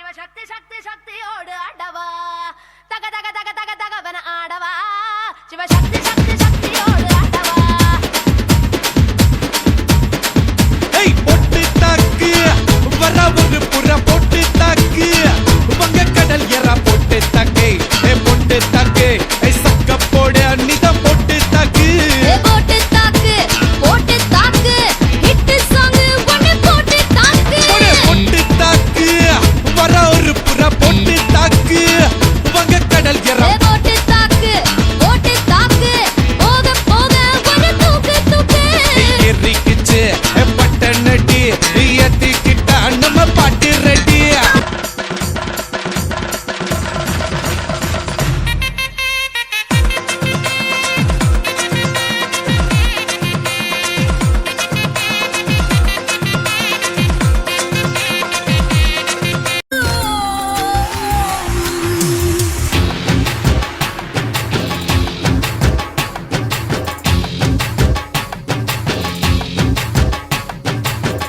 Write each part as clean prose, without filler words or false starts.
சிவசக்தி சக்தி சக்தியோடு ஆடவா தக தக தக தக தகவன ஆடவா சிவசக்தி சக்தி சக்தியோடு ஆடவா ஏய் பொட்டு தாக்கு வர ஒரு புற பொட்டு தாக்கு வங்க கடல் எற பொட்டு தாக்கு ஏ பொட்டு தாக்கு ஏ சக்க போட நிதம் பொட்டு தாக்கு ஏ போட்டு தாக்கு ஹிட் சாங் ஒன்னு போட்டு தாக்கு பொட்டு தாக்கு வர ஒரு புற பொட்டு தாக்கு வங்க கடல் எற ஏ போட்டு தாக்கு போக போக ஒன்னு தூக்கு தூக்கு எரிக்கிச்சு பட்டனடி ஏத்திக்கிட்ட நம்ம பாட்டு ரெடி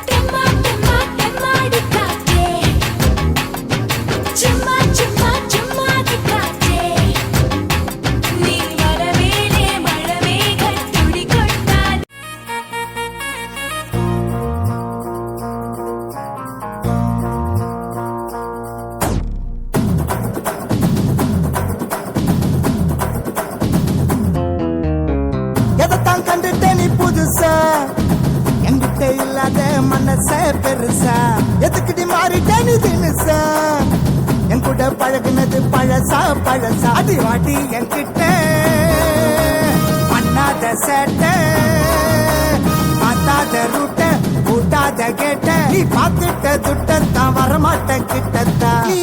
டம்மாடி காற்றே சும்மா சும்மா சும்மாடி காற்றே நீ வரவேலே மழமேகத் துடி கொட்டாதே எதைத்தான் கண்டுட்டே நீ புதுசா என்கிட்ட இல்லாத மனச பெருசா எதுக்கிட்டு மாறிட்டே நீ தினுசா என் கூட பழகுனது பழசா அடி வாட்டி என்கிட்ட பண்ணாத சேட்டை பார்த்தாத ரூட்ட கூட்டாத கேட்ட நீ பார்த்துட்ட துட்டத்தான் வரமாட்ட கிட்டத்தான் நீ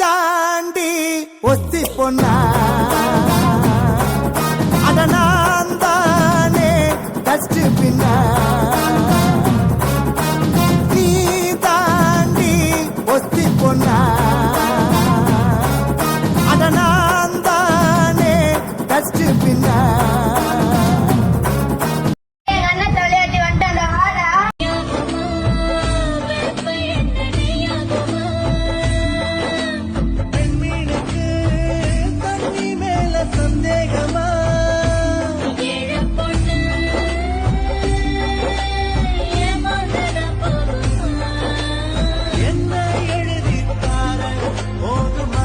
தாண்டி ஒத்தி பொண்ணா நான் தானே டஸ்ட் பின்னா நீ தாண்டி ஒத்தி பொண்ணா நான் தானே டஸ்ட் பின்னா பெண்மீனுக்கு தண்ணி மேல சந்தேகமா என்ன எழுதித்தார போதுமா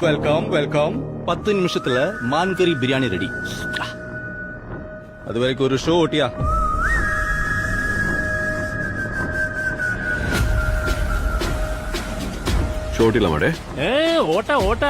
வெல்கம் வெல்கம் 10 நிமிஷத்துல மான் கறி பிரியாணி ரெடி அது வரைக்கும் ஒரு ஷோ ஓட்டியா ஷோ ஓட்டிடலாமாடே ஓட்ட